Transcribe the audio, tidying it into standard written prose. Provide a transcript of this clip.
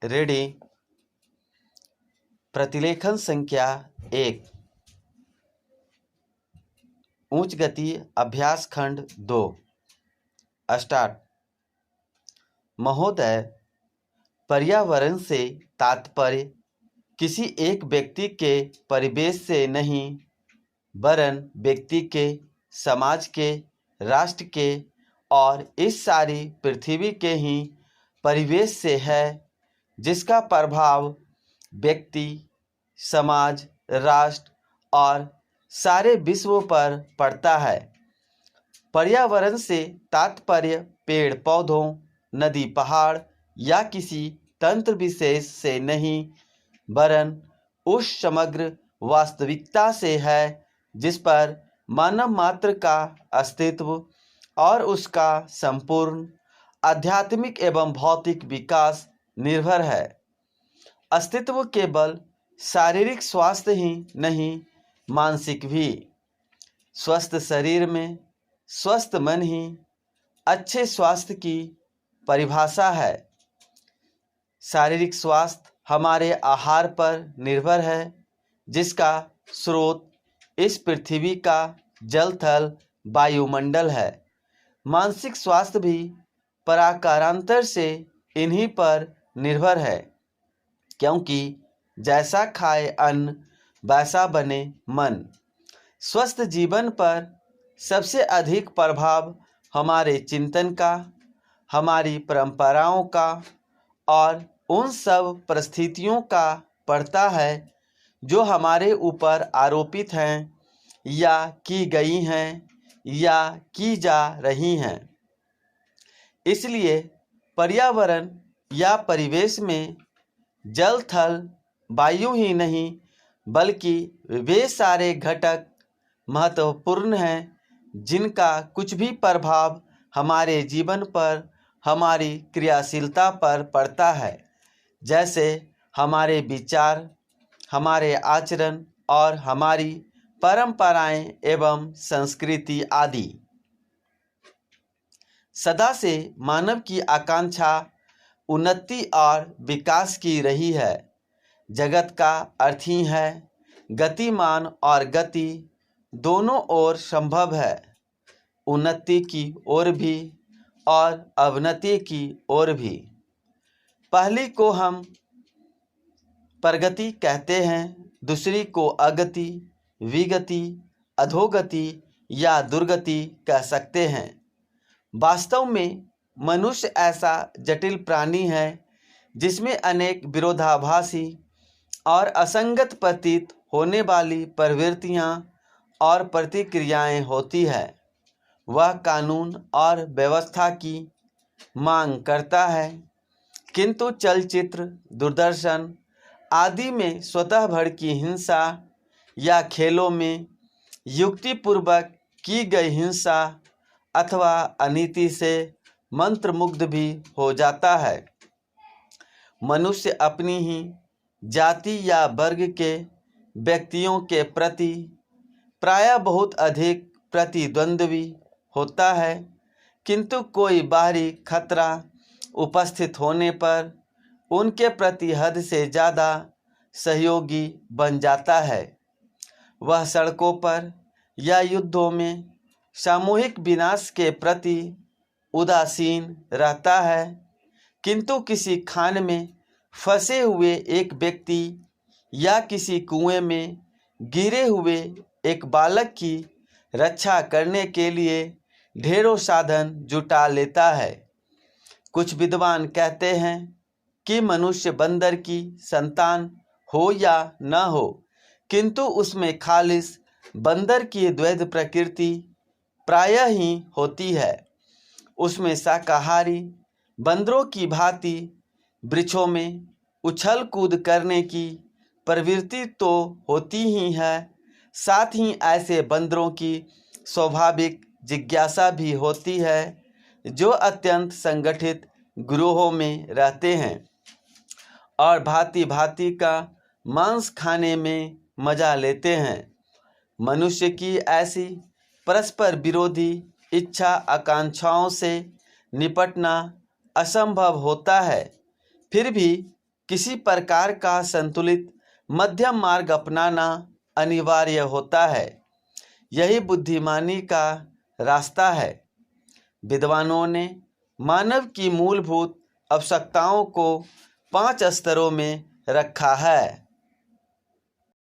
Ready. प्रतिलेखन संख्या 1। उच्च गति अभ्यास खंड 2। स्टार्ट। महोदय, पर्यावरण से तात्पर्य किसी एक व्यक्ति के परिवेश से नहीं, वरन व्यक्ति के, समाज के, राष्ट्र के और इस सारी पृथ्वी के ही परिवेश से है, जिसका प्रभाव व्यक्ति, समाज, राष्ट्र और सारे विश्व पर पड़ता है। पर्यावरण से तात्पर्य पेड़ पौधों, नदी पहाड़ या किसी तंत्र विशेष से नहीं, वरन उस समग्र वास्तविकता से है जिस पर मानव मात्र का अस्तित्व और उसका संपूर्ण आध्यात्मिक एवं भौतिक विकास निर्भर है। अस्तित्व केवल शारीरिक स्वास्थ्य ही नहीं, मानसिक भी। स्वस्थ शरीर में स्वस्थ मन ही अच्छे स्वास्थ्य की परिभाषा है। शारीरिक स्वास्थ्य हमारे आहार पर निर्भर है, जिसका स्रोत इस पृथ्वी का जल थल वायुमंडल है। मानसिक स्वास्थ्य भी पराकारांतर से इन्हीं पर निर्भर है, क्योंकि जैसा खाए अन्न वैसा बने मन। स्वस्थ जीवन पर सबसे अधिक प्रभाव हमारे चिंतन का, हमारी परंपराओं का और उन सब परिस्थितियों का पड़ता है जो हमारे ऊपर आरोपित हैं या की गई हैं या की जा रही हैं। इसलिए पर्यावरण या परिवेश में जल थल वायु ही नहीं, बल्कि वे सारे घटक महत्वपूर्ण हैं जिनका कुछ भी प्रभाव हमारे जीवन पर, हमारी क्रियाशीलता पर पड़ता है, जैसे हमारे विचार, हमारे आचरण और हमारी परंपराएं एवं संस्कृति आदि। सदा से मानव की आकांक्षा उन्नति और विकास की रही है। जगत का अर्थ ही है गतिमान और गति दोनों ओर संभव है, उन्नति की ओर भी और अवनति की ओर भी। पहली को हम प्रगति कहते हैं, दूसरी को अगति, विगति, अधोगति या दुर्गति कह सकते हैं। वास्तव में मनुष्य ऐसा जटिल प्राणी है जिसमें अनेक विरोधाभासी और असंगत प्रतीत होने वाली प्रवृत्तियां और प्रतिक्रियाएं होती है। वह कानून और व्यवस्था की मांग करता है, किंतु चलचित्र, दूरदर्शन आदि में स्वतः भड़की हिंसा या खेलों में युक्तिपूर्वक की गई हिंसा अथवा अनीति से मंत्रमुग्ध भी हो जाता है। मनुष्य अपनी ही जाति या वर्ग के व्यक्तियों के प्रति प्रायः बहुत अधिक प्रतिद्वंद्वी होता है, किंतु कोई बाहरी खतरा उपस्थित होने पर उनके प्रति हद से ज़्यादा सहयोगी बन जाता है। वह सड़कों पर या युद्धों में सामूहिक विनाश के प्रति उदासीन रहता है, किंतु किसी खान में फंसे हुए एक व्यक्ति या किसी कुएं में गिरे हुए एक बालक की रक्षा करने के लिए ढेरों साधन जुटा लेता है। कुछ विद्वान कहते हैं कि मनुष्य बंदर की संतान हो या न हो, किंतु उसमें खालिस बंदर की द्वैध प्रकृति प्रायः ही होती है। उसमें शाकाहारी बंदरों की भांति वृक्षों में उछल कूद करने की प्रवृत्ति तो होती ही है, साथ ही ऐसे बंदरों की स्वाभाविक जिज्ञासा भी होती है जो अत्यंत संगठित गिरोहों में रहते हैं और भांति भांति का मांस खाने में मजा लेते हैं। मनुष्य की ऐसी परस्पर विरोधी इच्छा आकांक्षाओं से निपटना असंभव होता है। फिर भी किसी प्रकार का संतुलित मध्यम मार्ग अपनाना अनिवार्य होता है। यही बुद्धिमानी का रास्ता है। विद्वानों ने मानव की मूलभूत आवश्यकताओं को 5 स्तरों में रखा है।